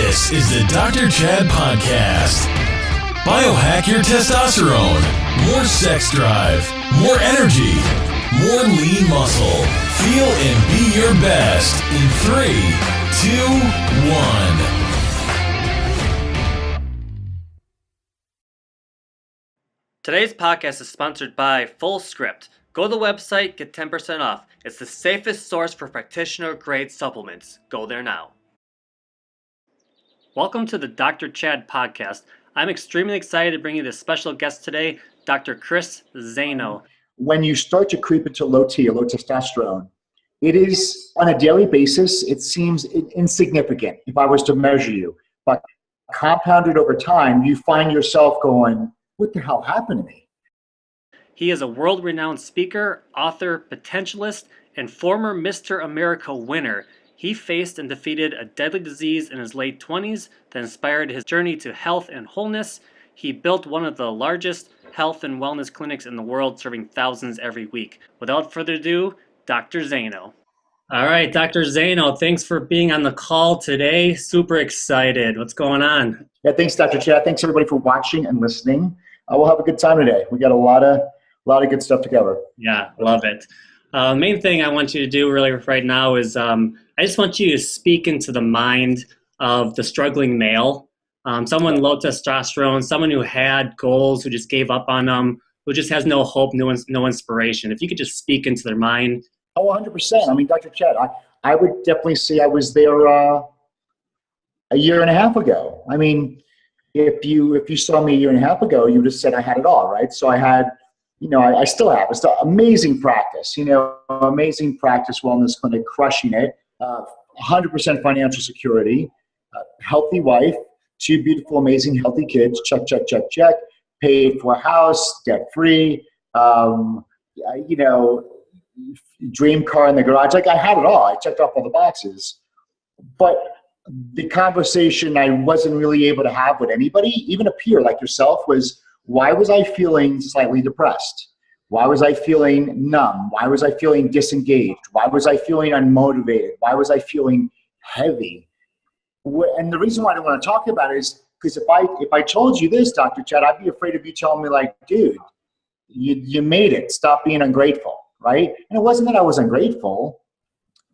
This is the Dr. Chad Podcast. Biohack your testosterone. More sex drive. More energy. More lean muscle. Feel and be your best in 3, 2, 1. Today's podcast is sponsored by FullScript. Go to the website, get 10% off. It's the safest source for practitioner-grade supplements. Go there now. Welcome to the Dr. Chad Podcast. I'm extremely excited to bring you this special guest today, Dr. Chris Zaino. When you start to creep into low testosterone, it is on a daily basis, it seems insignificant if I was to measure you. But compounded over time, you find yourself going, what the hell happened to me? He is a world-renowned speaker, author, potentialist, and former Mr. America winner. He faced and defeated a deadly disease in his late 20s that inspired his journey to health and wholeness. He built one of the largest health and wellness clinics in the world, serving thousands every week. Without further ado, Dr. Zaino. All right, Dr. Zaino, thanks for being on the call today. Super excited. What's going on? Yeah, thanks, Dr. Chad. Thanks, everybody, for watching and listening. We'll have a good time today. We got a lot of good stuff to cover. Yeah, love it. Main thing I want you to do really right now is I just want you to speak into the mind of the struggling male, someone low testosterone, someone who had goals, who just gave up on them, who just has no hope, no inspiration. If you could just speak into their mind. Oh, 100%. I mean, Dr. Chad, I would definitely say I was there a year and a half ago. I mean, if you saw me a year and a half ago, you would have said I had it all, right? So I had, I still have. It's amazing practice, amazing practice, wellness clinic, crushing it, 100% financial security, healthy wife, 2 beautiful, amazing, healthy kids, check, check, check, check, paid for a house, debt-free, dream car in the garage. Like I had it all. I checked off all the boxes. But the conversation I wasn't really able to have with anybody, even a peer like yourself, was why was I feeling slightly depressed? Why was I feeling numb? Why was I feeling disengaged? Why was I feeling unmotivated? Why was I feeling heavy? And the reason why I don't want to talk about it is because if I told you this, Dr. Chad, I'd be afraid of you telling me like, dude, you made it. Stop being ungrateful, right? And it wasn't that I was ungrateful.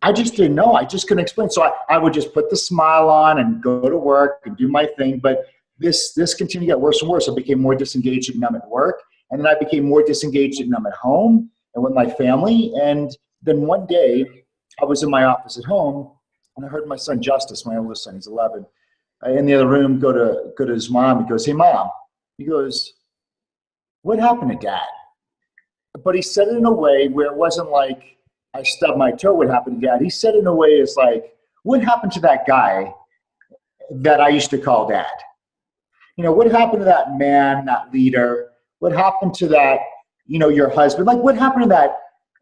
I just didn't know. I just couldn't explain. So I would just put the smile on and go to work and do my thing. But this continued to get worse and worse. I became more disengaged and numb at work. And then I became more disengaged and numb at home and with my family. And then one day I was in my office at home and I heard my son, Justice, my oldest son, he's 11, in the other room, go to his mom. He goes, hey, Mom. He goes, what happened to Dad? But he said it in a way where it wasn't like I stubbed my toe, what happened to Dad? He said it in a way it's like, what happened to that guy that I used to call Dad? What happened to that man, that leader? What happened to that, your husband? Like, what happened to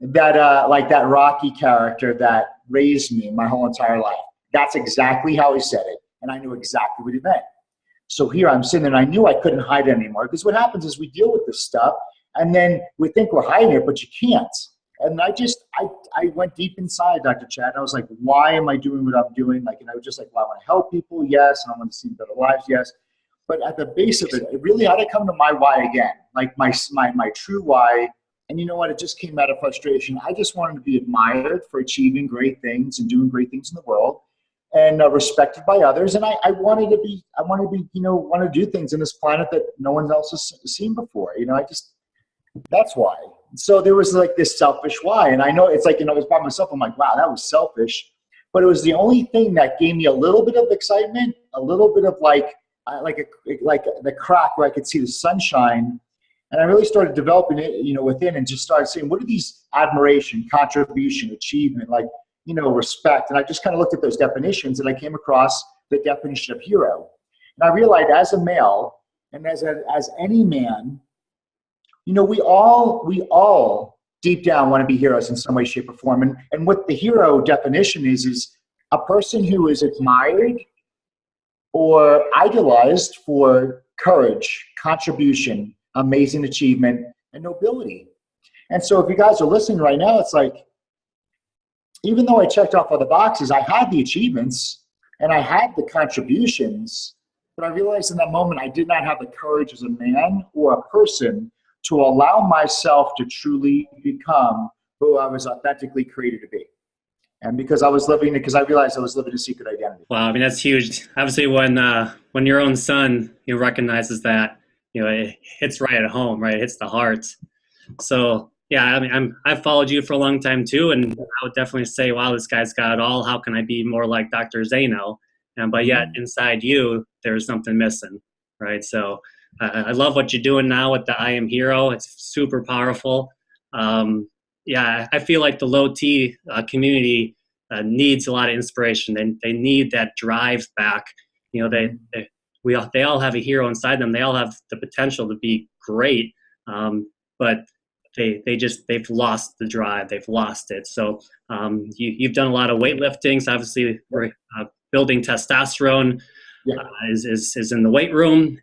that Rocky character that raised me my whole entire life? That's exactly how he said it. And I knew exactly what he meant. So here I'm sitting and I knew I couldn't hide it anymore. Because what happens is we deal with this stuff and then we think we're hiding it, but you can't. And I went deep inside, Dr. Chad, and I was like, why am I doing what I'm doing? Like, and I was just like, well, I want to help people, yes, and I want to see better lives, yes. But at the base of it, it really had to come to my why again, like my true why. And you know what? It just came out of frustration. I just wanted to be admired for achieving great things and doing great things in the world, and respected by others. And I wanted to do things in this planet that no one else has seen before. That's why. So there was like this selfish why. And I know it's like, I was by myself. I'm like, wow, that was selfish. But it was the only thing that gave me a little bit of excitement, a little bit of like the crack where I could see the sunshine. And I really started developing it, within, and just started saying, what are these admiration, contribution, achievement, respect? And I just kind of looked at those definitions and I came across the definition of hero. And I realized as a male and as any man, we all deep down want to be heroes in some way, shape, or form. And what the hero definition is a person who is admired or idolized for courage, contribution, amazing achievement, and nobility. And so if you guys are listening right now, it's like, even though I checked off all the boxes, I had the achievements And I had the contributions, but I realized in that moment I did not have the courage as a man or a person to allow myself to truly become who I was authentically created to be. And because I realized I was living a secret identity. Wow, I mean, that's huge. Obviously, when your own son recognizes that, it hits right at home, right? It hits the heart. So yeah, I mean, I've followed you for a long time too, and I would definitely say, wow, this guy's got it all. How can I be more like Dr. Zaino? But yet inside you, there's something missing, right? So I love what you're doing now with the I Am Hero. It's super powerful. Yeah, I feel like the Low T community needs a lot of inspiration. They need that drive back. They all have a hero inside them. They all have the potential to be great, but they've lost the drive. They've lost it. So you've done a lot of weightlifting. So obviously, we're building testosterone. Is in the weight room,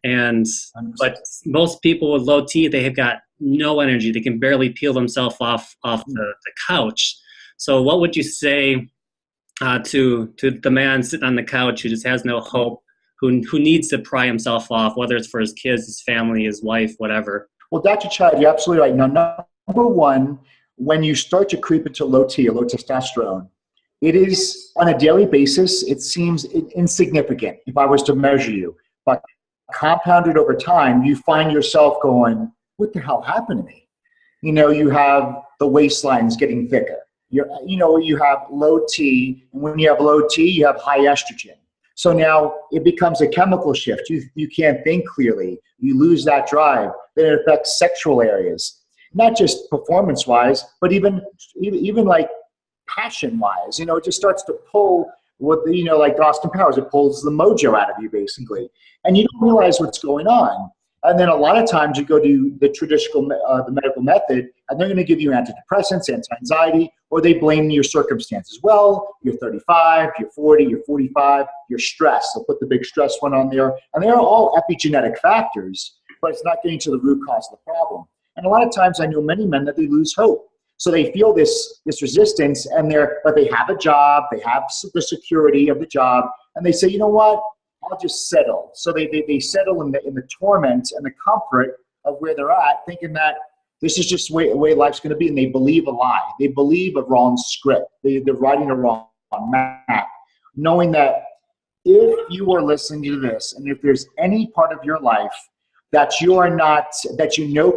but most people with low T, they have got no energy. They can barely peel themselves off the couch. So what would you say to the man sitting on the couch who just has no hope, who needs to pry himself off, whether it's for his kids, his family, his wife, whatever? Well, Dr. Chad, you're absolutely right. Now, number one, when you start to creep into low T or low testosterone, it is on a daily basis, it seems insignificant if I was to measure you. But compounded over time, you find yourself going, what the hell happened to me? You have the waistlines getting thicker. You have low T, and when you have low T, you have high estrogen. So now it becomes a chemical shift. You can't think clearly. You lose that drive. Then it affects sexual areas, not just performance-wise, but even like passion-wise. It just starts to pull like Austin Powers. It pulls the mojo out of you, basically, and you don't realize what's going on. And then a lot of times you go to the traditional, the medical method, and they're going to give you antidepressants, anti-anxiety, or they blame your circumstances. Well, you're 35, you're 40, you're 45, you're stressed. They'll put the big stress one on there, and they're all epigenetic factors, but it's not getting to the root cause of the problem. And a lot of times I know many men that they lose hope. So they feel this resistance, but they have a job, they have the security of the job, and they say, you know what? I'll just settle. So they settle in the torment and the comfort of where they're at, thinking that this is just the way life's going to be, and they believe a lie. They believe a wrong script. They're writing a wrong map, knowing that if you are listening to this, and if there's any part of your life that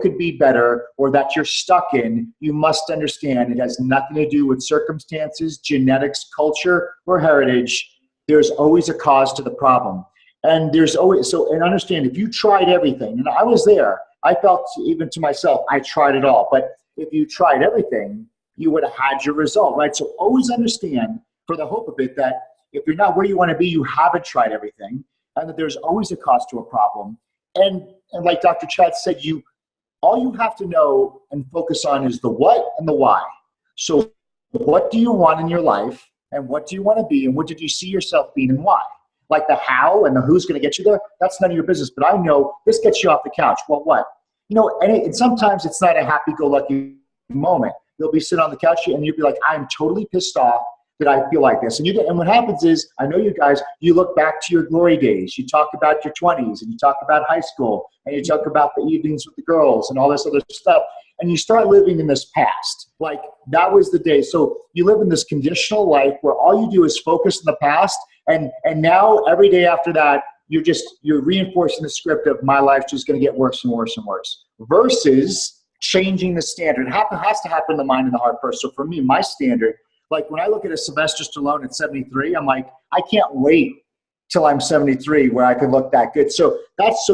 could be better, or that you're stuck in, you must understand it has nothing to do with circumstances, genetics, culture, or heritage. There's always a cause to the problem. And understand, if you tried everything, and I was there, I felt even to myself, I tried it all. But if you tried everything, you would have had your result, right? So always understand, for the hope of it, that if you're not where you want to be, you haven't tried everything, and that there's always a cause to a problem. And like Dr. Chad said, all you have to know and focus on is the what and the why. So what do you want in your life, and what do you want to be, and what did you see yourself being, and why? Like the how and the who's going to get you there, that's none of your business. But I know this gets you off the couch. Well, what? And sometimes it's not a happy-go-lucky moment. You'll be sitting on the couch and you'll be like, I'm totally pissed off that I feel like this. And what happens is, I know you guys, you look back to your glory days. You talk about your 20s, and you talk about high school, and you talk about the evenings with the girls and all this other stuff. And you start living in this past. Like, that was the day. So you live in this conditional life where all you do is focus on the past. And now every day after that, you're reinforcing the script of my life's just going to get worse and worse and worse, versus changing the standard. It has to happen in the mind and the heart first. So for me, my standard, like when I look at a Sylvester Stallone at 73, I'm like, I can't wait till I'm 73 where I can look that good. So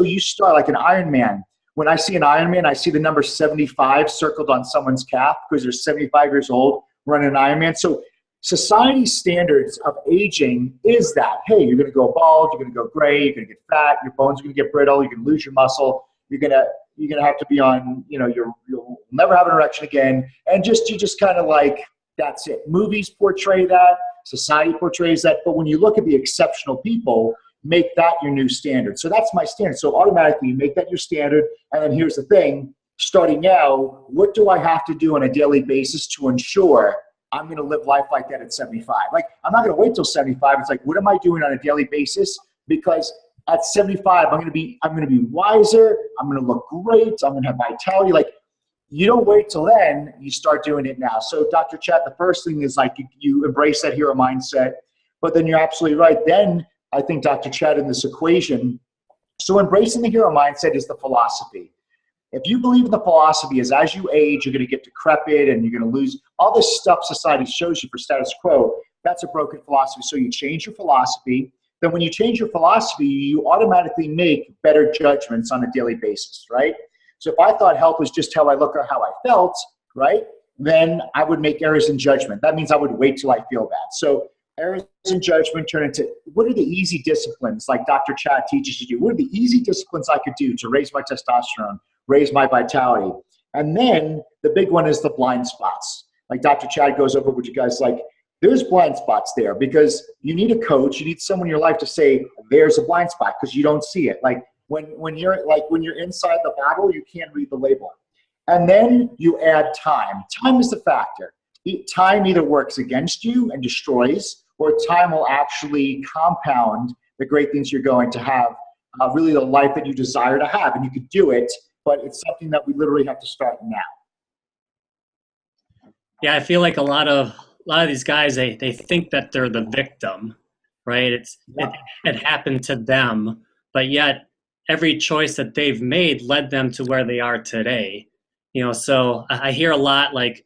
you start like an Iron Man. When I see an Iron Man, I see the number 75 circled on someone's calf because they're 75 years old running an Iron Man. So society's standards of aging is that, hey, you're going to go bald, you're going to go gray, you're going to get fat, your bones are going to get brittle, you're going to lose your muscle, you're going to have to be on, you'll never have an erection again. And you just kind of like, that's it. Movies portray that, society portrays that, but when you look at the exceptional people, make that your new standard. So that's my standard. So automatically you make that your standard. And then here's the thing, starting now, what do I have to do on a daily basis to ensure I'm going to live life like that at 75. Like, I'm not going to wait till 75. It's like, what am I doing on a daily basis? Because at 75, I'm going to be wiser. I'm going to look great. I'm going to have vitality. Like, you don't wait till then, you start doing it now. So Dr. Chad, the first thing is like you embrace that hero mindset, but then you're absolutely right. Then I think Dr. Chad in this equation, so embracing the hero mindset is the philosophy. If you believe in the philosophy is as you age, you're going to get decrepit and you're going to lose all this stuff society shows you for status quo, that's a broken philosophy. So you change your philosophy. Then when you change your philosophy, you automatically make better judgments on a daily basis, right? So if I thought health was just how I look or how I felt, right, then I would make errors in judgment. That means I would wait till I feel bad. So errors in judgment turn into, what are the easy disciplines like Dr. Chad teaches you to do? What are the easy disciplines I could do to raise my testosterone, raise my vitality? And then the big one is the blind spots. Like Dr. Chad goes over with you guys, like, there's blind spots there because you need a coach, you need someone in your life to say, there's a blind spot, because you don't see it. Like, when you're inside the bottle, you can't read the label. And then you add time. Time is the factor. Time either works against you and destroys, or time will actually compound the great things you're going to have, really the life that you desire to have. And you could do it, but it's something that we literally have to start now. Yeah, I feel like a lot of these guys, they think that they're the victim, right? It happened to them, but yet every choice that they've made led them to where they are today. So I hear a lot like,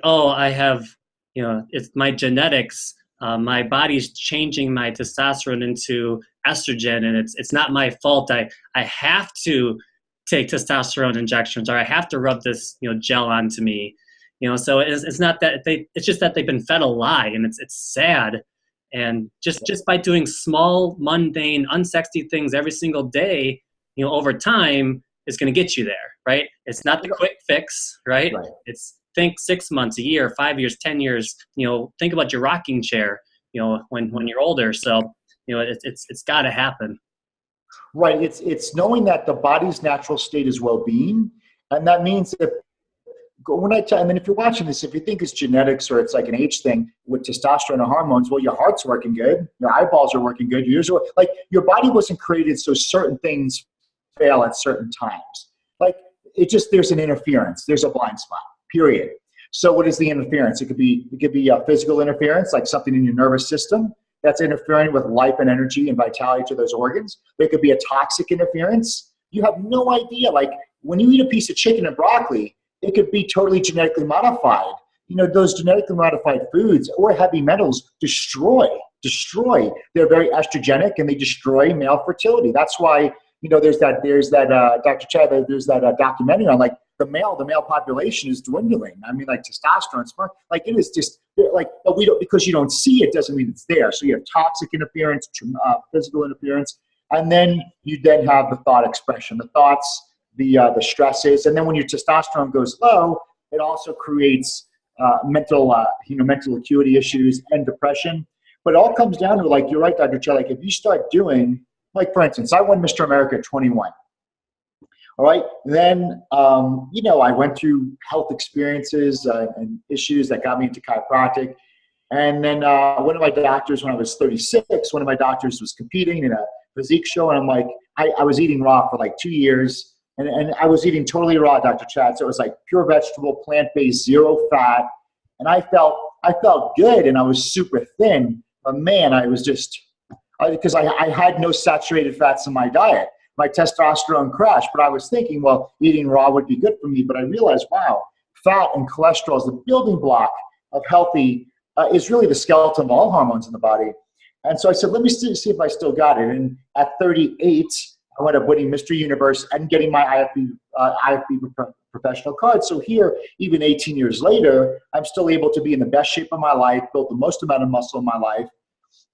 oh, I have, it's my genetics. My body's changing my testosterone into estrogen, and it's not my fault. I have to take testosterone injections, or I have to rub this, gel onto me. So it's not that it's just that they've been fed a lie, and it's sad. And just by doing small, mundane, unsexy things every single day, over time is going to get you there, right? It's not the quick fix, right? It's think 6 months, a year, 5 years, 10 years, think about your rocking chair, when you're older. So, it's got to happen. Right. It's knowing that the body's natural state is well-being. And that means that and then if you're watching this, if you think it's genetics or it's like an age thing with testosterone or hormones, well, your heart's working good, your eyeballs are working good, your ears are, like, your body wasn't created so certain things fail at certain times. Like, there's an interference, there's a blind spot, period. So what is the interference? It could be a physical interference, like something in your nervous system that's interfering with life and energy and vitality to those organs. There could be a toxic interference. You have no idea. Like, when you eat a piece of chicken and broccoli, it could be totally genetically modified. Those genetically modified foods or heavy metals destroy. They're very estrogenic and they destroy male fertility. That's why, there's that Dr. Chad, there's that documentary on, like, the male population is dwindling. I mean, like, testosterone, like, it is just like, but we don't, because you don't see it doesn't mean it's there. So you have toxic interference, physical interference, and then you then have the thought expression, the thoughts, the stresses, and then when your testosterone goes low, it also creates mental acuity issues and depression. But it all comes down to, like, you're right, Dr. Chad, like, if you start doing, like, for instance, I won Mr. America at 21. All right. Then, I went through health experiences and issues that got me into chiropractic. And then one of my doctors, when I was 36, one of my doctors was competing in a physique show. And I'm like, I was eating raw for like 2 years. And I was eating totally raw, Dr. Chad. So it was like pure vegetable, plant-based, zero fat. And I felt good and I was super thin. But man, I was just, because I had no saturated fats in my diet. My testosterone crashed, but I was thinking, well, eating raw would be good for me. But I realized, wow, fat and cholesterol is the building block of healthy, is really the skeleton of all hormones in the body. And so I said, let me see if I still got it. And at 38, I wound up winning Mr. Universe and getting my IFB professional card. So here, even 18 years later, I'm still able to be in the best shape of my life, built the most amount of muscle in my life,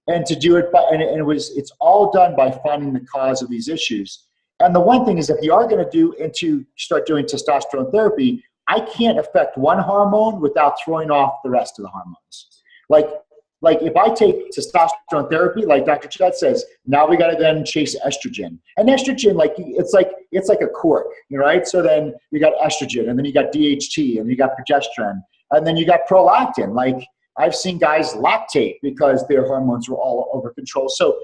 and to do it. It's all done by finding the cause of these issues. And the one thing is, if you are going to start doing testosterone therapy, I can't affect one hormone without throwing off the rest of the hormones. Like if I take testosterone therapy, like Dr. Chad says, now we got to then chase estrogen. And estrogen, it's like a cork, right? So then you got estrogen, and then you got DHT, and you got progesterone. And then you got prolactin. Like I've seen guys lactate because their hormones were all over control. So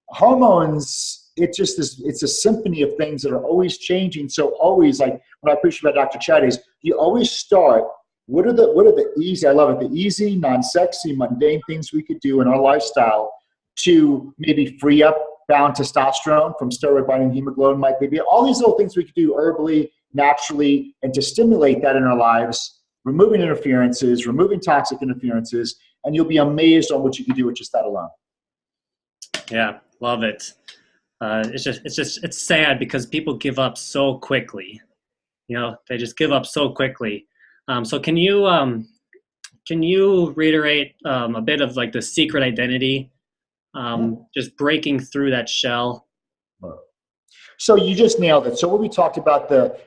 hormones, it's a symphony of things that are always changing. So always, like what I appreciate about Dr. Chad is you always start, what are the easy, I love it, the easy, non-sexy, mundane things we could do in our lifestyle to maybe free up bound testosterone from steroid binding hemoglobin, like maybe all these little things we could do herbally, naturally, and to stimulate that in our lives, removing interferences, removing toxic interferences, and you'll be amazed on what you can do with just that alone. Yeah, love it. It's sad because people give up so quickly. They just give up so quickly. So can you reiterate a bit of like the secret identity, just breaking through that shell? So you just nailed it. So when we talked about the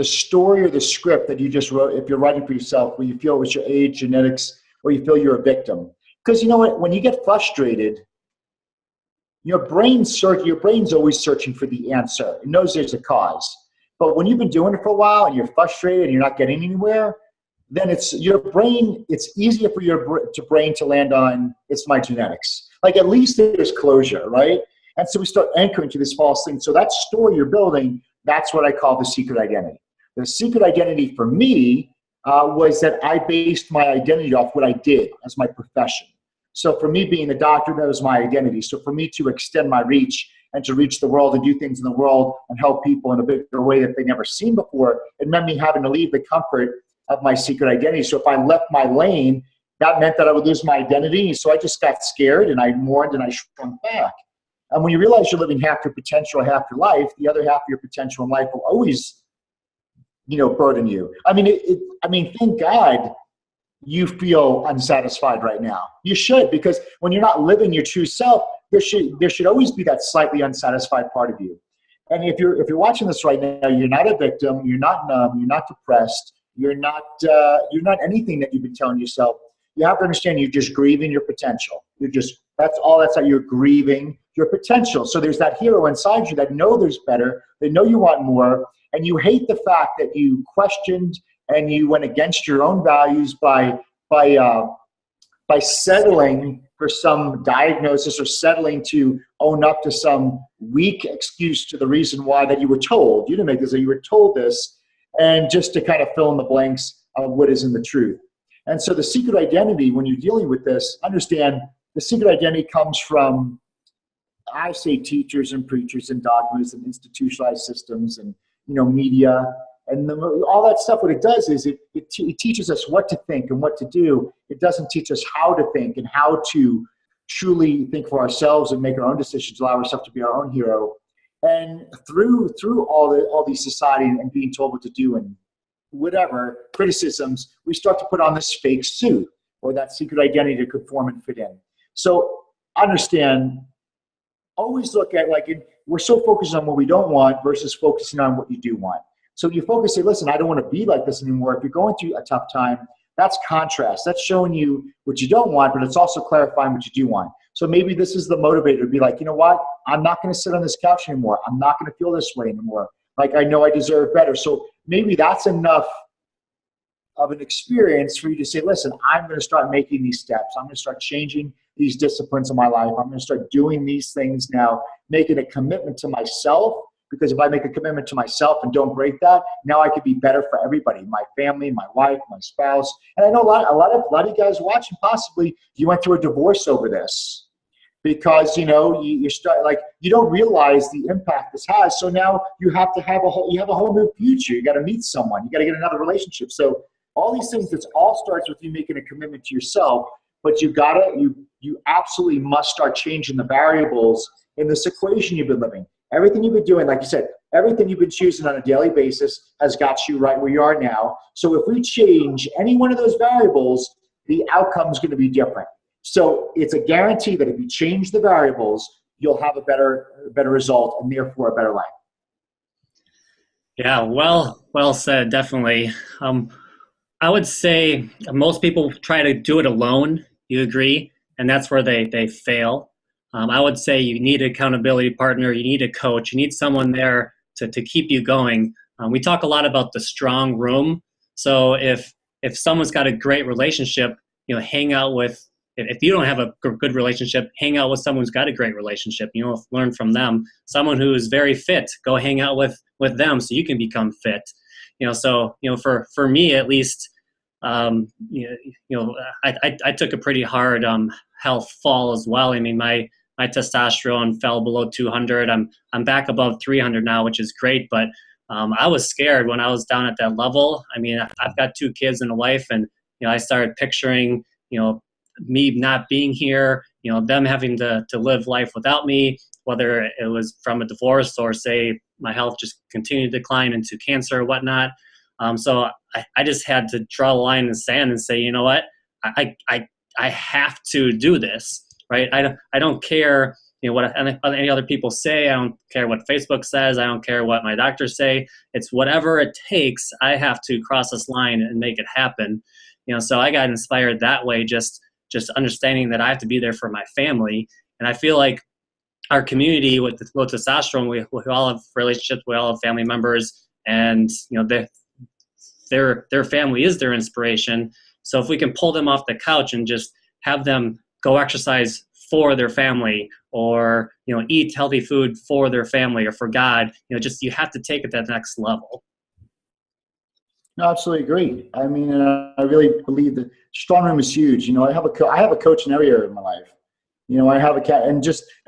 story or the script that you just wrote, if you're writing for yourself, where you feel it's your age, genetics, or you feel you're a victim. Because you know what, when you get frustrated, your brain's always searching for the answer. It knows there's a cause. But when you've been doing it for a while and you're frustrated and you're not getting anywhere, then it's easier for your brain to land on, it's my genetics. Like at least there's closure, right? And so we start anchoring to this false thing. So that story you're building, that's what I call the secret identity. The secret identity for me was that I based my identity off what I did as my profession. So for me being a doctor, that was my identity. So for me to extend my reach and to reach the world and do things in the world and help people in a bigger way that they've never seen before, it meant me having to leave the comfort of my secret identity. So if I left my lane, that meant that I would lose my identity. So I just got scared and I mourned and I shrunk back. And when you realize you're living half your potential, half your life, the other half of your potential in life will always, burden you. I mean, thank God you feel unsatisfied right now. You should, because when you're not living your true self, there should always be that slightly unsatisfied part of you. And if you're watching this right now, you're not a victim, you're not numb, you're not depressed, you're not anything that you've been telling yourself. You have to understand you're just grieving your potential. That's how you're grieving your potential. So there's that hero inside you that know there's better, they know you want more, and you hate the fact that you questioned and you went against your own values by settling for some diagnosis or settling to own up to some weak excuse to the reason why that you were told. You didn't make this, you were told this, and just to kind of fill in the blanks of what isn't the truth. And so the secret identity, when you're dealing with this, understand the secret identity comes from, I say, teachers and preachers and dogmas and institutionalized systems and media and all that stuff. What it does is it teaches us what to think and what to do. It doesn't teach us how to think and how to truly think for ourselves and make our own decisions, allow ourselves to be our own hero. And through all these society and being told what to do and whatever criticisms, we start to put on this fake suit or that secret identity to conform and fit in. So understand, always look at, we're so focused on what we don't want versus focusing on what you do want. So you focus, say, listen, I don't want to be like this anymore. If you're going through a tough time, that's contrast. That's showing you what you don't want, but it's also clarifying what you do want. So maybe this is the motivator to be like, you know what? I'm not going to sit on this couch anymore. I'm not going to feel this way anymore. Like, I know I deserve better. So maybe that's enough of an experience for you to say, listen, I'm going to start making these steps. I'm going to start changing these disciplines in my life. I'm going to start doing these things now, making a commitment to myself. Because if I make a commitment to myself and don't break that, now I could be better for everybody, my family, my wife, my spouse. And I know a lot of you guys watching, possibly you went through a divorce over this because, you start, you don't realize the impact this has. So now you have to have a whole new future. You got to meet someone. You got to get another relationship. So all these things, it all starts with you making a commitment to yourself, but you absolutely must start changing the variables in this equation you've been living. Everything you've been doing, like you said, everything you've been choosing on a daily basis has got you right where you are now. So if we change any one of those variables, the outcome is going to be different. So it's a guarantee that if you change the variables, you'll have a better result and therefore a better life. Yeah, well said, definitely. I would say most people try to do it alone. You agree? And that's where they fail. I would say you need an accountability partner, you need a coach, you need someone there to keep you going. We talk a lot about the strong room. So if if someone's got a great relationship, hang out with, if you don't have a good relationship, hang out with someone who's got a great relationship, learn from them. Someone who is very fit, go hang out with them so you can become fit. For me at least, I took a pretty hard health fall as well. I mean, my testosterone fell below 200. I'm back above 300 now, which is great. But I was scared when I was down at that level. I mean, I've got 2 kids and a wife, and I started picturing me not being here, them having to live life without me, whether it was from a divorce or say my health just continued to decline into cancer or whatnot. So I just had to draw a line in the sand and say, you know what, I have to do this, right? I don't care, what any other people say. I don't care what Facebook says. I don't care what my doctors say. It's whatever it takes. I have to cross this line and make it happen. So I got inspired that way, just understanding that I have to be there for my family. And I feel like our community with the Low Testosterone, we all have relationships, we all have family members, and their family is their inspiration. So if we can pull them off the couch and just have them go exercise for their family, or eat healthy food for their family or for God, you have to take it to that next level. No, absolutely agree. I mean, I really believe that strong room is huge. I have a coach in every area of my life. I have a cat, and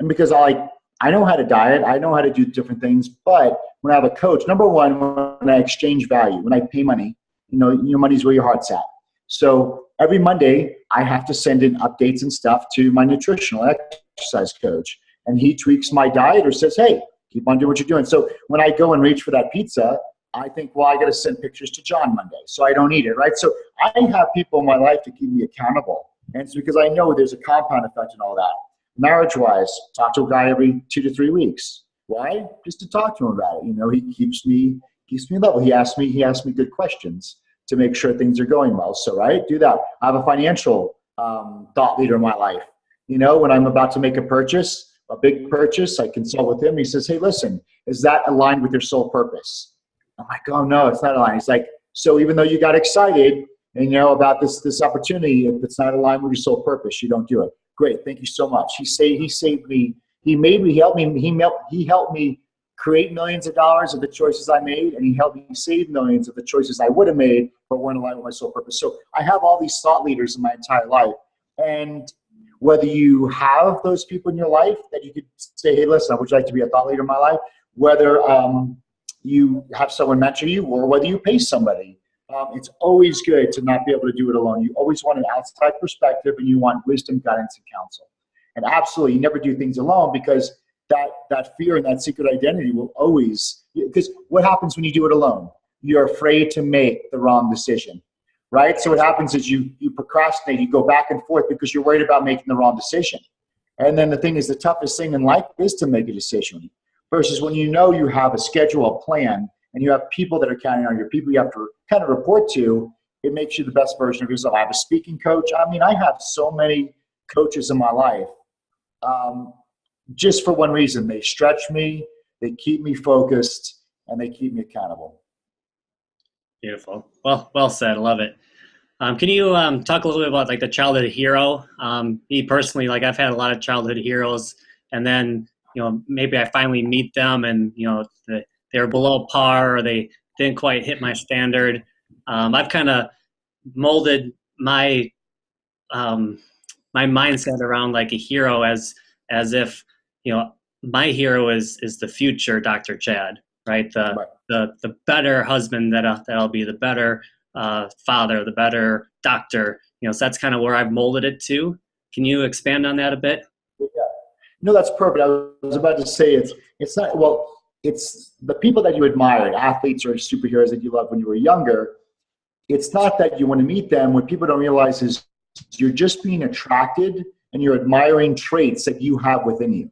because I know how to diet, I know how to do different things. But when I have a coach, number one, when I exchange value, when I pay money, your money's where your heart's at. So every Monday, I have to send in updates and stuff to my nutritional exercise coach, and he tweaks my diet or says, "Hey, keep on doing what you're doing." So when I go and reach for that pizza, I think, well, I got to send pictures to John Monday, so I don't eat it, right? So I have people in my life to keep me accountable, and it's because I know there's a compound effect in all that. Marriage-wise, talk to a guy every 2 to 3 weeks. Why? Just to talk to him about it. He keeps me level. He asks me good questions to make sure things are going well. So, right, do that. I have a financial thought leader in my life. When I'm about to make a big purchase, I consult with him. He says, "Hey, listen, is that aligned with your sole purpose?" I'm like, "Oh no, it's not aligned." He's like, "So even though you got excited and about this opportunity, if it's not aligned with your sole purpose, you don't do it." Great, thank you so much. He saved me. He helped me create millions of dollars of the choices I made, and he helped me save millions of the choices I would have made but weren't aligned with my sole purpose. So I have all these thought leaders in my entire life, and whether you have those people in your life that you could say, "Hey, listen, would you like to be a thought leader in my life?" Whether you have someone mentor you, or whether you pay somebody. It's always good to not be able to do it alone. You always want an outside perspective, and you want wisdom, guidance, and counsel. And absolutely, you never do things alone, because that fear and that secret identity will always, because what happens when you do it alone? You're afraid to make the wrong decision, right? So what happens is you procrastinate, you go back and forth because you're worried about making the wrong decision. And then the thing is, the toughest thing in life is to make a decision. Versus when you have a schedule, a plan, and you have people that are counting on you, people you have to kind of report to, it makes you the best version of yourself. I have a speaking coach. I mean, I have so many coaches in my life just for one reason. They stretch me, they keep me focused, and they keep me accountable. Beautiful. Well said. I love it. Can you talk a little bit about the childhood hero? Me personally, I've had a lot of childhood heroes, and then maybe I finally meet them, and they're below par, or they didn't quite hit my standard. I've kind of molded my my mindset around a hero as if my hero is the future Dr. Chad, right? The better husband that I'll be, the better father, the better doctor. So that's kind of where I've molded it to. Can you expand on that a bit? Yeah. No, that's perfect. I was about to say it's not, well, it's the people that you admired, athletes or superheroes that you loved when you were younger. It's not that you want to meet them. What people don't realize is you're just being attracted and you're admiring traits that you have within you.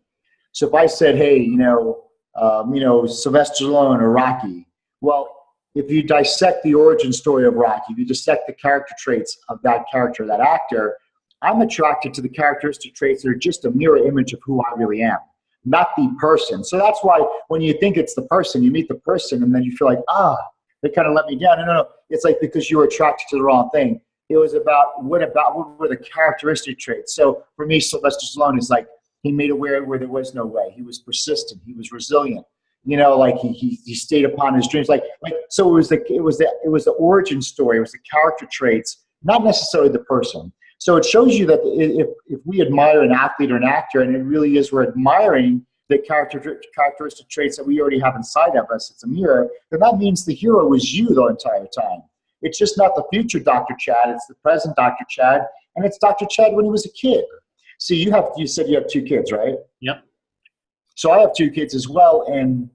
So if I said, "Hey, Sylvester Stallone or Rocky," well, if you dissect the origin story of Rocky, if you dissect the character traits of that character, that actor, I'm attracted to the characteristic traits that are just a mirror image of who I really am, not the person. So that's why when you think it's the person, you meet the person, and then you feel like, They kind of let me down. No. It's like because you were attracted to the wrong thing. It was about what were the characteristic traits. So for me, Sylvester Stallone is like, he made a way where there was no way. He was persistent. He was resilient. Like he stayed upon his dreams. Like so it was the origin story. It was the character traits, not necessarily the person. So it shows you that if we admire an athlete or an actor, and it really is, we're admiring the characteristic traits that we already have inside of us. It's a mirror. Then that means the hero is you the entire time. It's just not the future Dr. Chad. It's the present Dr. Chad, and it's Dr. Chad when he was a kid. So you said you have 2 kids, right? Yep. So I have 2 kids as well, and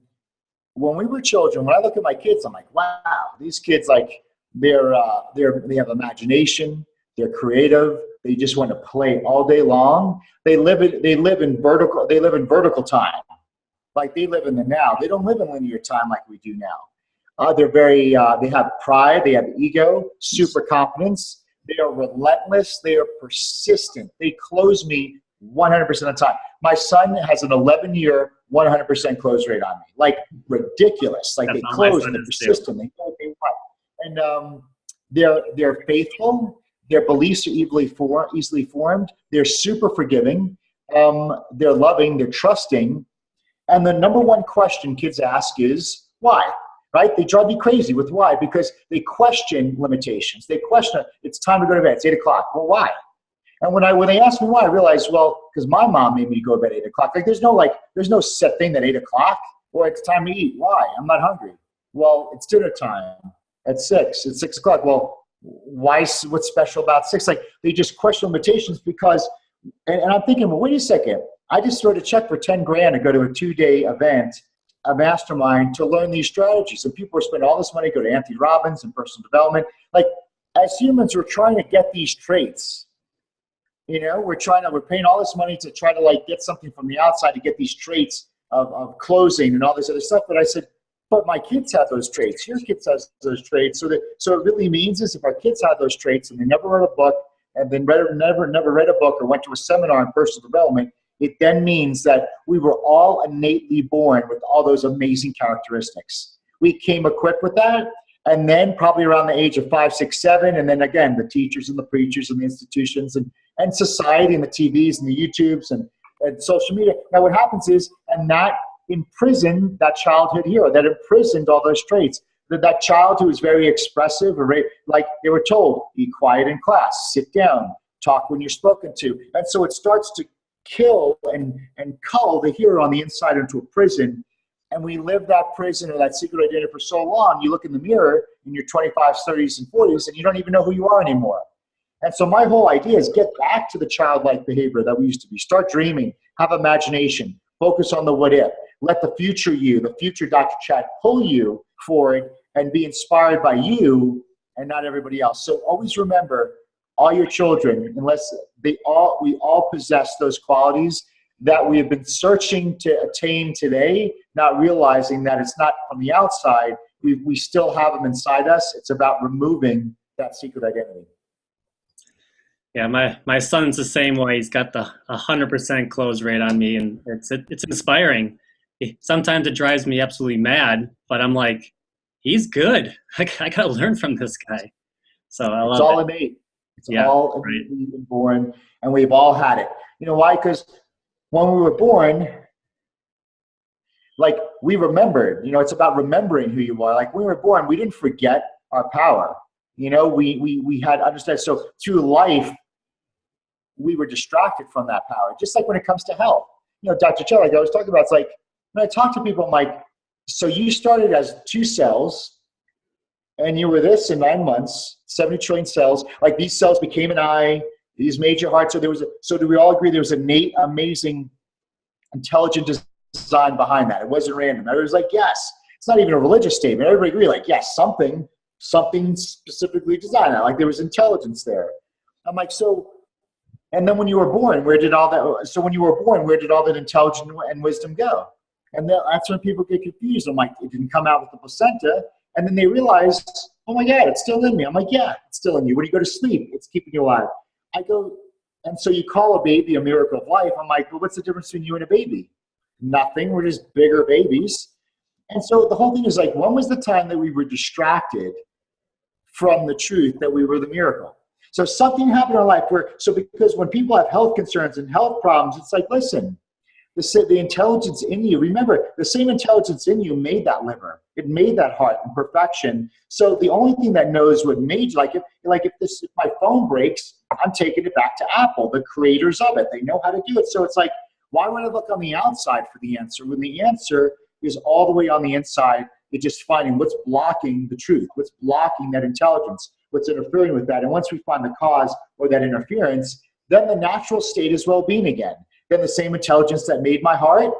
when we were children, when I look at my kids, I'm like, wow, these kids, like, they have imagination, they're creative, they just want to play all day long. They live in vertical time, like they live in the now. They don't live in linear time like we do now. They have pride, they have ego, super confidence. They are relentless. They are persistent. They close me 100% of the time. My son has an 11-year, 100% close rate on me. Like ridiculous. Like, they close and they're persistent. They know what they want. And they're faithful. Their beliefs are easily formed. They're super forgiving. They're loving. They're trusting. And the number one question kids ask is why? Right? They drive me crazy with why, because they question limitations. They question, it's time to go to bed. It's 8 o'clock. Well, why? And when they ask me why, I realize, well, because my mom made me go to bed at 8 o'clock. Like, there's no set thing that 8 o'clock. Well, it's time to eat. Why? I'm not hungry. Well, it's dinner time at 6. It's 6 o'clock. Well, why? What's special about 6? Like, they just question limitations because, and I'm thinking, well, wait a second. I just wrote a check for $10,000 to go to a 2-day event, a mastermind, to learn these strategies. And people are spending all this money to go to Anthony Robbins and personal development. Like, as humans, we're trying to get these traits. We're paying all this money to try to, like, get something from the outside to get these traits of closing and all this other stuff. But I said, but my kids have those traits. Your kids have those traits. So it really means is if our kids have those traits and they never read a book and then never read a book or went to a seminar on personal development, it then means that we were all innately born with all those amazing characteristics. We came equipped with that, and then probably around the age of 5, 6, 7, and then again, the teachers and the preachers and the institutions and society and the TVs and the YouTubes and social media. Now what happens is, and that imprisoned that childhood hero, that imprisoned all those traits. That child who was very expressive, or like they were told, be quiet in class, sit down, talk when you're spoken to. And so it starts to kill and cull the hero on the inside into a prison. And we live that prison or that secret identity for so long, you look in the mirror in your 25s, 30s, and 40s, and you don't even know who you are anymore. And so my whole idea is get back to the childlike behavior that we used to be. Start dreaming, have imagination, focus on the what if. Let the future you, the future Dr. Chad, pull you forward and be inspired by you and not everybody else. So always remember, all your children, unless we all possess those qualities that we have been searching to attain today, not realizing that it's not from the outside. We still have them inside us. It's about removing that secret identity. Yeah, my son's the same way. He's got the 100% close rate on me, and it's inspiring. Sometimes it drives me absolutely mad, but I'm like, he's good. I got to learn from this guy. So I love it. It's all innate. It's all innately born, and we've all had it. You know why? Because when we were born, like, we remembered. It's about remembering who you are. Like, when we were born, we didn't forget our power. We had understood. So through life, we were distracted from that power. Just like when it comes to health. Dr. Cho, like I was talking about, it's like when I talk to people, I'm like, so you started as 2 cells, and you were this in 9 months, 70 trillion cells. Like, these cells became an eye, these made your heart. So do we all agree there was innate, amazing, intelligent design behind that? It wasn't random. Everybody's like, yes. It's not even a religious statement. Everybody agree, like, yes, something specifically designed. Like, there was intelligence there. I'm like, so, and then when you were born, where did all that intelligence and wisdom go? And that's when people get confused. I'm like, it didn't come out with the placenta. And then they realize, oh my God, it's still in me. I'm like, yeah, it's still in you. When you go to sleep, it's keeping you alive. I go, and so you call a baby a miracle of life. I'm like, well, what's the difference between you and a baby? Nothing. We're just bigger babies. And so the whole thing is like, when was the time that we were distracted from the truth that we were the miracle? So something happened in our life because when people have health concerns and health problems, it's like, listen, the intelligence in you, remember, the same intelligence in you made that liver. It made that heart and perfection. So the only thing that knows what made you, if my phone breaks, I'm taking it back to Apple, the creators of it. They know how to do it. So it's like, why would I look on the outside for the answer when the answer is all the way on the inside? It's just finding what's blocking the truth, what's blocking that intelligence, what's interfering with that. And once we find the cause or that interference, then the natural state is well-being again. Then the same intelligence that made my heart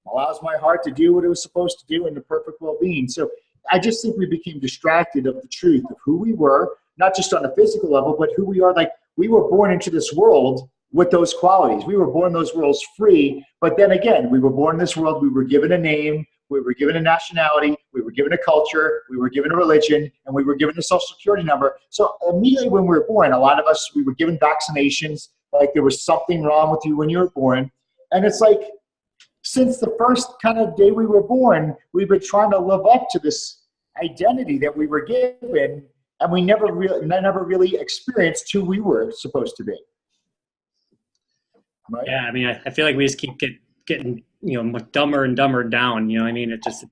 allows my heart to do what it was supposed to do in the perfect well-being. So I just think we became distracted of the truth of who we were, not just on a physical level, but who we are. Like, we were born into this world with those qualities. We were born in those worlds free, but then again, we were born in this world, we were given a name, we were given a nationality, we were given a culture, we were given a religion, and we were given a social security number. So immediately when we were born, a lot of us, we were given vaccinations, like there was something wrong with you when you were born. And it's like, since the first kind of day we were born, we've been trying to live up to this identity that we were given, and we never really experienced who we were supposed to be. Right? Yeah, I mean, I feel like we just keep getting dumber and dumber down. You know what I mean? It's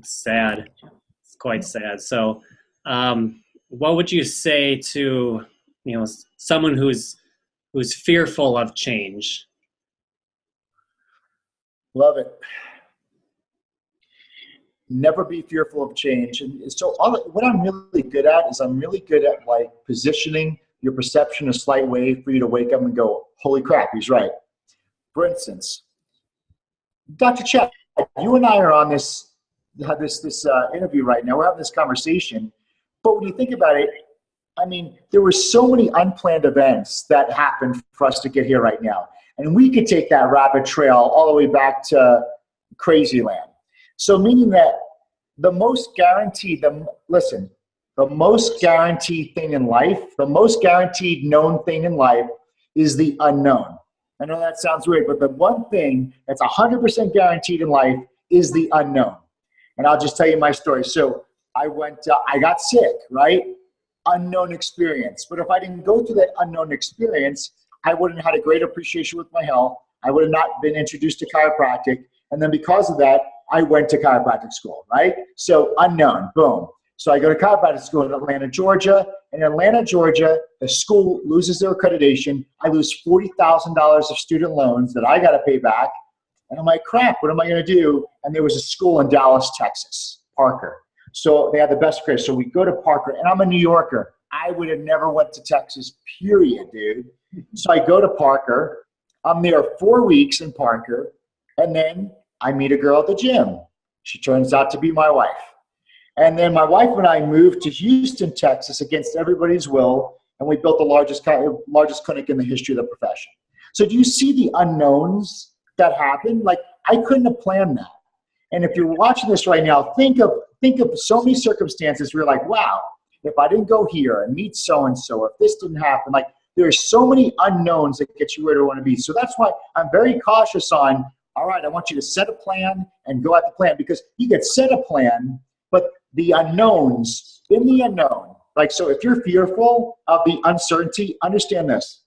sad. It's quite sad. So, what would you say to someone who's fearful of change? Love it. Never be fearful of change. And so what I'm really good at is I'm really good at like positioning your perception a slight way for you to wake up and go, holy crap, he's right. For instance, Dr. Chad, you and I are on this interview right now. We're having this conversation. But when you think about it, I mean, there were so many unplanned events that happened for us to get here right now. And we could take that rabbit trail all the way back to crazy land. So meaning that the most guaranteed thing in life, the most guaranteed known thing in life is the unknown. I know that sounds weird, but the one thing that's 100% guaranteed in life is the unknown. And I'll just tell you my story. So I got sick, right? Unknown experience. But if I didn't go through that unknown experience, I wouldn't have had a great appreciation with my health. I would have not been introduced to chiropractic. And then because of that, I went to chiropractic school, right? So unknown, boom. So I go to chiropractic school in Atlanta, Georgia. In Atlanta, Georgia, the school loses their accreditation. I lose $40,000 of student loans that I got to pay back. And I'm like, crap, what am I going to do? And there was a school in Dallas, Texas, Parker. So they had the best grades. So we go to Parker, and I'm a New Yorker. I would have never went to Texas, period, dude. So I go to Parker. I'm there 4 weeks in Parker. And then I meet a girl at the gym. She turns out to be my wife. And then my wife and I moved to Houston, Texas against everybody's will. And we built the largest clinic in the history of the profession. So do you see the unknowns that happened? Like, I couldn't have planned that. And if you're watching this right now, think of so many circumstances where you're like, wow, if I didn't go here and meet so-and-so, if this didn't happen, like there are so many unknowns that get you where you want to be. So that's why I'm very cautious on, all right, I want you to set a plan and go at the plan, because you can set a plan, but the unknowns, in the unknown, like, so if you're fearful of the uncertainty, understand this.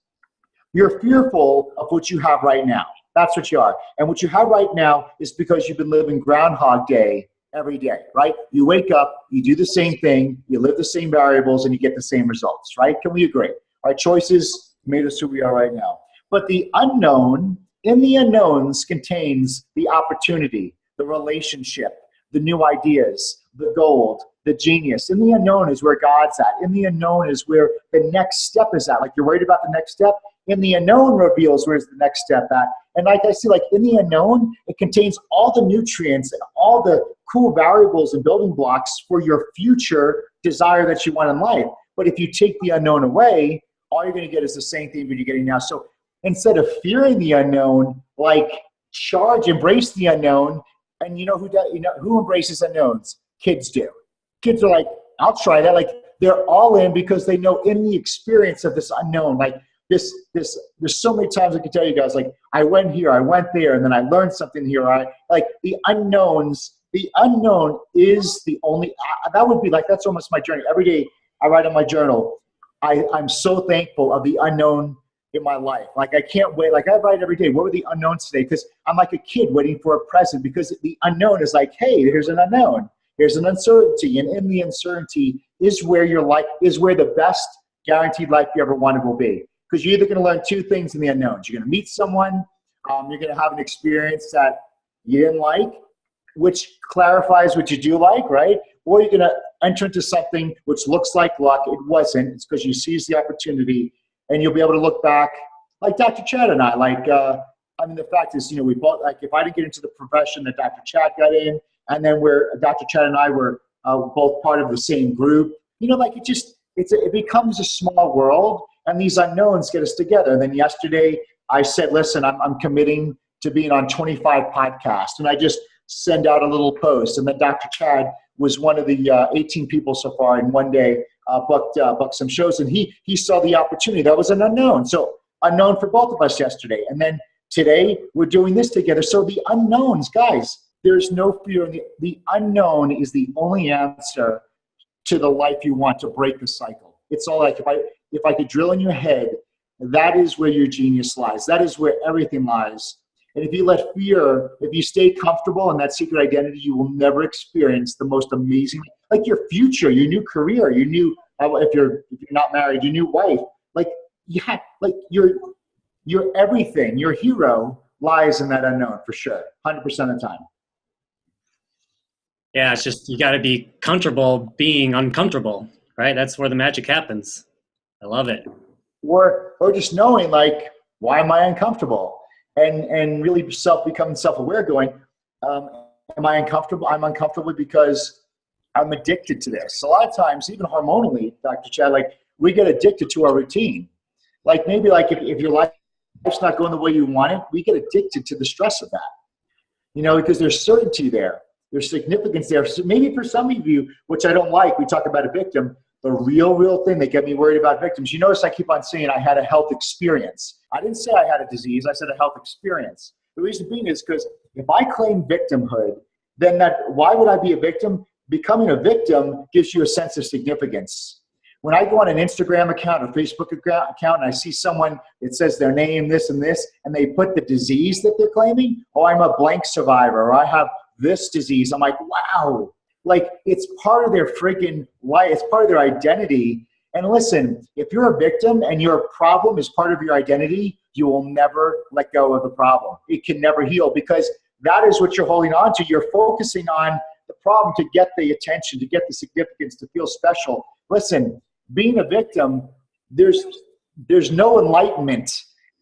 You're fearful of what you have right now. That's what you are. And what you have right now is because you've been living Groundhog Day every day, right? You wake up, you do the same thing, you live the same variables, and you get the same results, right? Can we agree? Our choices made us who we are right now. But the unknown, in the unknowns, contains the opportunity, the relationship, the new ideas, the gold, the genius. In the unknown is where God's at. In the unknown is where the next step is at. Like, you're worried about the next step. In the unknown reveals where's the next step at. And like I see, like in the unknown, it contains all the nutrients and all the cool variables and building blocks for your future desire that you want in life. But if you take the unknown away, all you're going to get is the same thing that you're getting now. So instead of fearing the unknown, like, embrace the unknown. And who embraces unknowns? Kids do. Kids are like, I'll try that. Like, they're all in because they know in the experience of this unknown, like this, there's so many times I can tell you guys, like, I went here, I went there, and then I learned something here. Like, the unknowns the unknown is the only, that would be like, that's almost my journey. Every day I write on my journal, I'm so thankful of the unknown in my life. Like I can't wait. Like I write every day, what were the unknowns today? Because I'm like a kid waiting for a present, because the unknown is like, hey, here's an unknown. Here's an uncertainty. And in the uncertainty is where your life, is where the best guaranteed life you ever wanted will be. Because you're either going to learn two things in the unknowns. You're going to meet someone, you're going to have an experience that you didn't like, which clarifies what you do like, right? Or you're going to enter into something which looks like luck. It wasn't. It's because you seized the opportunity, and you'll be able to look back like Dr. Chad and I. Like, I mean, the fact is, we both, like, if I didn't get into the profession that Dr. Chad got in, and then Dr. Chad and I were both part of the same group, like it becomes a small world, and these unknowns get us together. And then yesterday I said, listen, I'm committing to being on 25 podcasts, and I just send out a little post. And then Dr. Chad was one of the 18 people so far in one day booked some shows, and he saw the opportunity. That was an unknown. So unknown for both of us yesterday. And then today we're doing this together. So the unknowns, guys, there's no fear. The unknown is the only answer to the life you want, to break the cycle. It's all like, if I could drill in your head, that is where your genius lies. That is where everything lies. And if you let fear, if you stay comfortable in that secret identity, you will never experience the most amazing, like your future, your new career, your new, if you're not married, your new wife, like your everything, your hero lies in that unknown for sure, 100% of the time. Yeah, it's just, you got to be comfortable being uncomfortable, right? That's where the magic happens. I love it. Or just knowing, like, why am I uncomfortable? And really becoming self-aware, going, am I uncomfortable? I'm uncomfortable because I'm addicted to this. A lot of times, even hormonally, Dr. Chad, like, we get addicted to our routine. Like, maybe like if your life's not going the way you want it, we get addicted to the stress of that, because there's certainty there. There's significance there. So maybe for some of you, which I don't like, we talk about a victim, the real thing that get me worried about victims. You notice I keep on saying I had a health experience. I didn't say I had a disease. I said a health experience. The reason being is because if I claim victimhood, then why would I be a victim? Becoming a victim gives you a sense of significance. When I go on an Instagram account or Facebook account and I see someone that says their name, this and this, and they put the disease that they're claiming, oh, I'm a blank survivor, or I have this disease, I'm like, wow. Like, it's part of their freaking life. It's part of their identity. And listen, if you're a victim and your problem is part of your identity, you will never let go of the problem. It can never heal, because that is what you're holding on to. You're focusing on the problem to get the attention, to get the significance, to feel special. Listen, being a victim, there's no enlightenment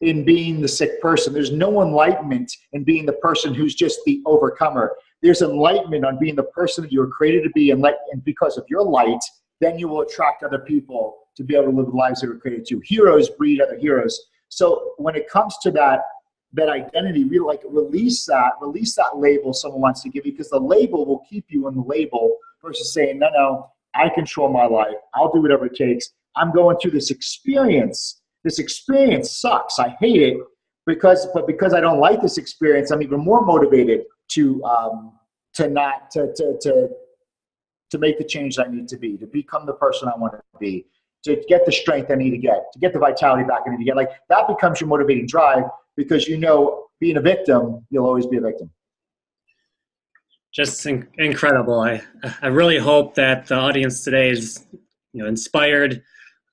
in being the sick person. There's no enlightenment in being the person who's just the overcomer. There's enlightenment on being the person that you were created to be, and because of your light, then you will attract other people to be able to live the lives they were created to. Heroes breed other heroes. So when it comes to that identity, really, release that label someone wants to give you, because the label will keep you in the label versus saying, no, I control my life. I'll do whatever it takes. I'm going through this experience. This experience sucks. I hate it, but because I don't like this experience, I'm even more motivated to make the change I need to be, to become the person I want to be, to get the strength I need to get the vitality back I need to get. Like, that becomes your motivating drive, because being a victim, you'll always be a victim. Just incredible. I really hope that the audience today is inspired.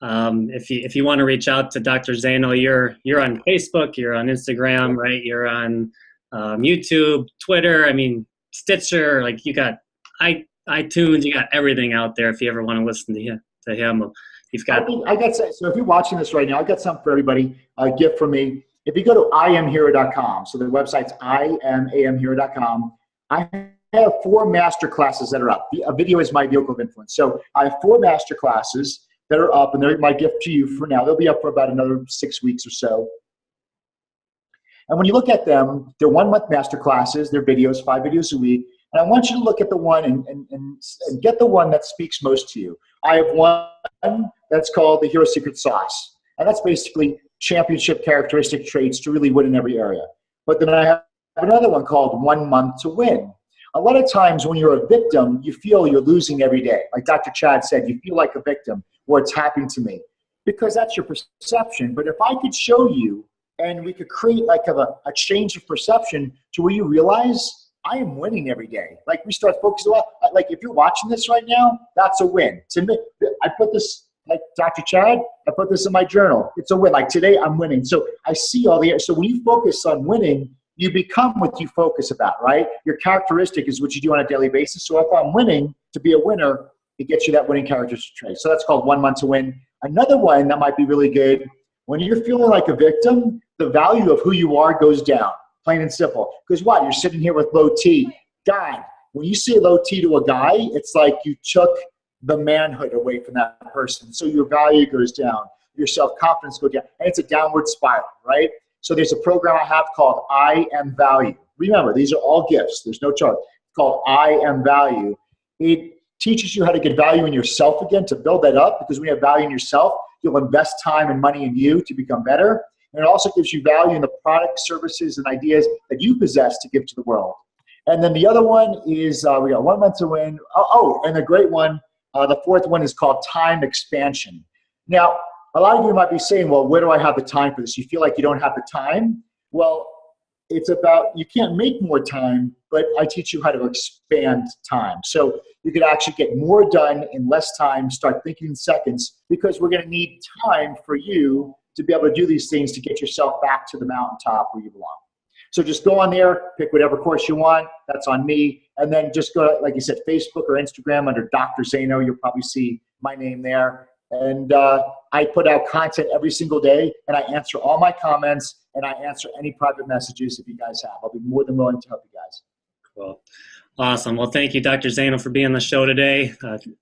If you want to reach out to Dr. Zaino, you're on Facebook, you're on Instagram, right? You're on YouTube, Twitter, Stitcher, like, you got iTunes, you got everything out there if you ever want to listen to him. You've got. So if you're watching this right now, I got something for everybody, a gift from me. If you go to IamHero.com, so the website's IamHero.com, I have 4 master classes that are up. A video is my vehicle of influence. So I have 4 master classes that are up, and they're my gift to you for now. They'll be up for about another 6 weeks or so. And when you look at them, they're 1-month master classes. They're videos, 5 videos a week. And I want you to look at the one and get the one that speaks most to you. I have one that's called the Hero Secret Sauce. And that's basically championship characteristic traits to really win in every area. But then I have another one called 1 Month to Win. a lot of times when you're a victim, you feel you're losing every day. Like Dr. Chad said, you feel like a victim, or it's happening to me, because that's your perception. But if I could show you, and we could create like a change of perception to where you realize I am winning every day. Like we start focusing a lot. Like if you're watching this right now, that's a win. To me, I put this, like Dr. Chad, I put this in my journal. It's a win. Like today I'm winning. So I see all the, so when you focus on winning, you become what you focus about, right? Your characteristic is what you do on a daily basis. So if I'm winning, to be a winner, it gets you that winning characteristic trait. So that's called 1 month to win. Another one that might be really good, when you're feeling like a victim, the value of who you are goes down, plain and simple. Because what? You're sitting here with low T. God, when you say low T to a guy, it's like you took the manhood away from that person. So your value goes down, your self-confidence goes down, and it's a downward spiral, right? So there's a program I have called I Am Value. Remember, these are all gifts. There's no charge. It's called I Am Value. It teaches you how to get value in yourself again, to build that up, because when you have value in yourself, you'll invest time and money in you to become better. And it also gives you value in the products, services, and ideas that you possess to give to the world. And then the other one is, we got 1 month to win. Oh, and the great one, the fourth one is called time expansion. Now, a lot of you might be saying, well, where do I have the time for this? You feel like you don't have the time? Well, it's about, you can't make more time, but I teach you how to expand time. So you could actually get more done in less time, start thinking in seconds, because we're going to need time for you to be able to do these things to get yourself back to the mountaintop where you belong. So just go on there, pick whatever course you want. That's on me. And then just go, like you said, Facebook or Instagram under Dr. Zaino. You'll probably see my name there. And I put out content every single day, and I answer all my comments, and I answer any private messages if you guys have. I'll be more than willing to help you guys. Cool. Awesome. Well, thank you, Dr. Zaino, for being on the show today.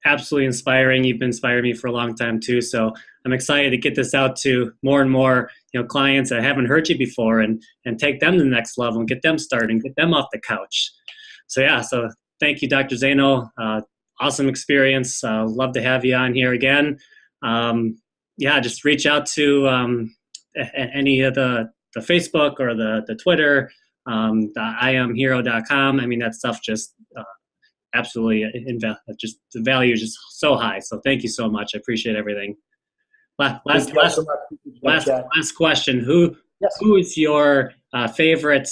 Absolutely inspiring. You've been inspiring me for a long time, too. So I'm excited to get this out to more and more clients that haven't heard you before, and take them to the next level and get them started and get them off the couch. So, yeah, so thank you, Dr. Zaino. Awesome experience. Love to have you on here again. Just reach out to any of the Facebook or the Twitter, the IamHero.com. I mean, that stuff just absolutely, just the value is just so high. So thank you so much. I appreciate everything. Last question. Who is your favorite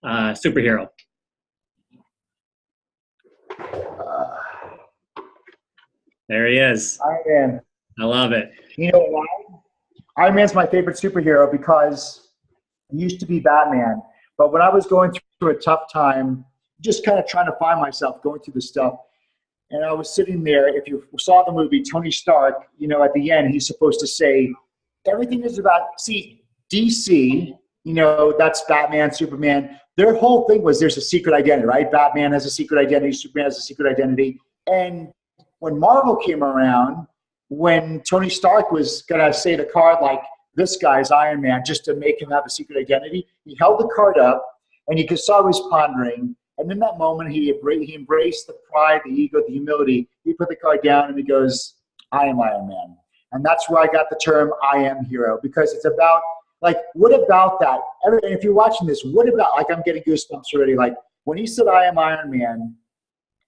superhero? There he is. Iron Man. I love it. You know why? Iron Man's my favorite superhero because he used to be Batman. But when I was going through a tough time, just kind of trying to find myself, going through the stuff, and I was sitting there, if you saw the movie, Tony Stark, at the end, he's supposed to say, everything is about, see, DC, that's Batman, Superman. Their whole thing was there's a secret identity, right? Batman has a secret identity, Superman has a secret identity. And when Marvel came around, when Tony Stark was going to say the card like, this guy's Iron Man, just to make him have a secret identity, he held the card up, and you saw he was pondering. And in that moment, he embraced the pride, the ego, the humility. He put the card down, and he goes, I am Iron Man. And that's where I got the term I am hero, because it's about, like, what about that? And if you're watching this, what about, like, I'm getting goosebumps already. Like, when he said I am Iron Man,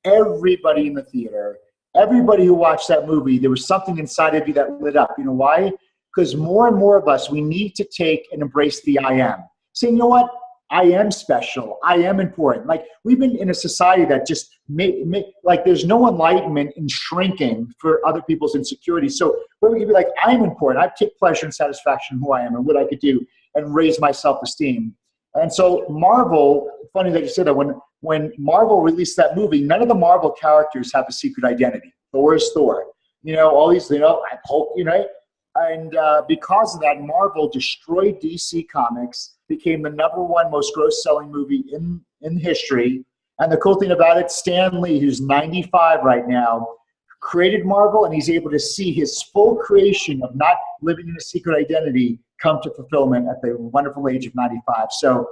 everybody in the theater, everybody who watched that movie, there was something inside of you that lit up. You know why? Because more and more of us, we need to take and embrace the I am. Saying, you know what? I am special. I am important. Like, we've been in a society that just like there's no enlightenment in shrinking for other people's insecurities. So where we can be like, I am important. I take pleasure and satisfaction in who I am and what I could do and raise my self-esteem. And so Marvel, funny that you said that, when Marvel released that movie, none of the Marvel characters have a secret identity. Thor is Thor. All these, Hulk, and because of that, Marvel destroyed DC Comics, became the #1 most gross-selling movie in history. And the cool thing about it, Stan Lee, who's 95 right now, created Marvel, and he's able to see his full creation of not living in a secret identity come to fulfillment at the wonderful age of 95. So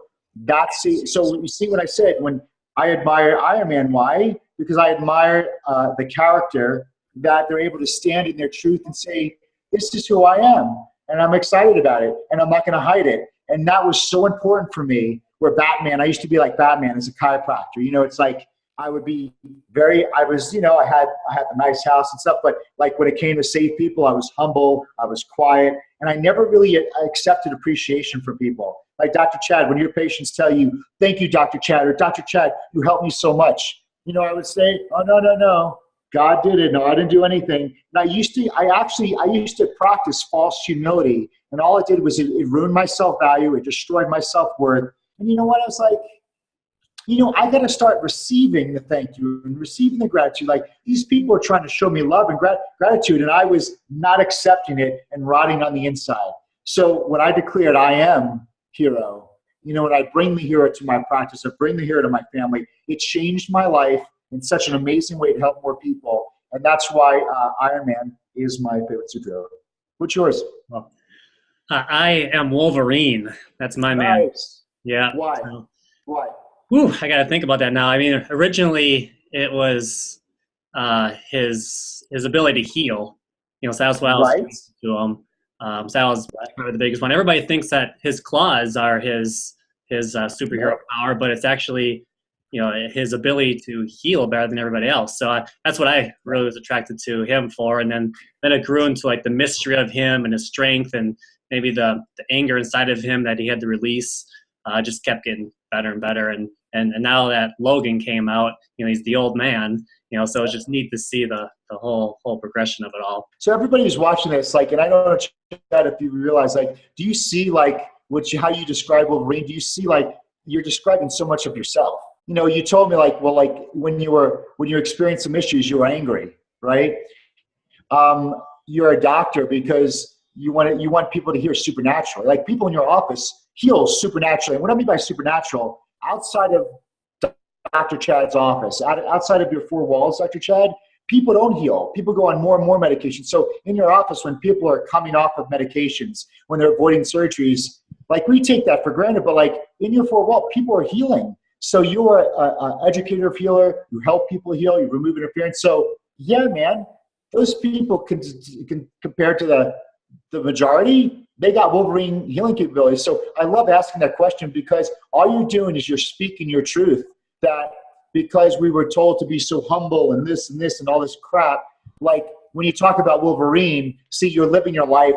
so you see what I said when I admire Iron Man. Why? Because I admire the character that they're able to stand in their truth and say, this is who I am, and I'm excited about it, and I'm not going to hide it. And that was so important for me. Where Batman, I used to be like Batman as a chiropractor. It's like I would be I was, I had the nice house and stuff, but like when it came to save people, I was humble, I was quiet, and I never really accepted appreciation from people. Like Dr. Chad, when your patients tell you, thank you, Dr. Chad, or Dr. Chad, you helped me so much. I would say, oh, no. God did it. No, I didn't do anything. And I used to practice false humility. And all it did was it ruined my self-value. It destroyed my self-worth. And you know what? I was like, I got to start receiving the thank you and receiving the gratitude. Like these people are trying to show me love and gratitude, and I was not accepting it and rotting on the inside. So when I declared I am hero, when I bring the hero to my practice, I bring the hero to my family, it changed my life in such an amazing way to help more people. And that's why Ironman is my favorite superhero. What's yours? Well, I am Wolverine. That's my man. Nice. Yeah. Why? Why? Whew, I got to think about that now. I mean, originally it was his ability to heal. So that's why I was to him. So that was probably the biggest one. Everybody thinks that his claws are his superhero power, but it's actually his ability to heal better than everybody else. So that's what I really was attracted to him for. And then it grew into like the mystery of him and his strength, and maybe the anger inside of him that he had to release. Just kept getting better and better. And now that Logan came out, he's the old man, so it's just neat to see the whole progression of it all. So everybody who's watching this, and I don't know that if you realize, do you see how you describe Wolverine? Do you see you're describing so much of yourself? You told me when you experienced some issues, you were angry, right? You're a doctor because you want people to hear supernatural. Like people in your office heal supernaturally. And what I mean by supernatural, outside of Dr. Chad's office, outside of your four walls, Dr. Chad, people don't heal. People go on more and more medications. So in your office, when people are coming off of medications, when they're avoiding surgeries, we take that for granted, but in your four walls, people are healing. So you're an educator of healer. You help people heal. You remove interference. So yeah, man, those people can compare to the majority. They got Wolverine healing capabilities. So I love asking that question because all you're doing is you're speaking your truth. That because we were told to be so humble and this and all this crap, when you talk about Wolverine, see, you're living your life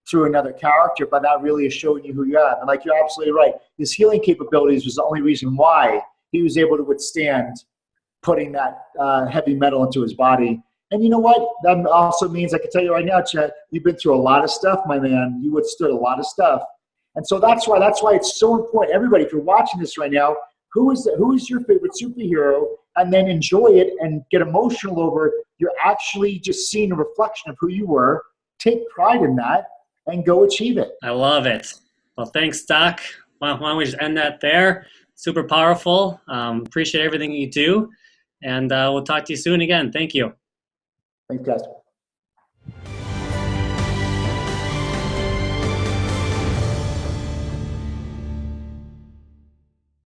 through another character, but that really is showing you who you are. And you're absolutely right. His healing capabilities was the only reason why he was able to withstand putting that heavy metal into his body. And you know what? That also means, I can tell you right now, Chad, you've been through a lot of stuff, my man. You withstood a lot of stuff. And so that's why it's so important. Everybody, if you're watching this right now, who is your favorite superhero? And then enjoy it and get emotional over you're actually just seeing a reflection of who you were. Take pride in that and go achieve it. I love it. Well, thanks, Doc. Why don't we just end that there? Super powerful. Appreciate everything you do. And we'll talk to you soon again. Thank you. Thanks, guys.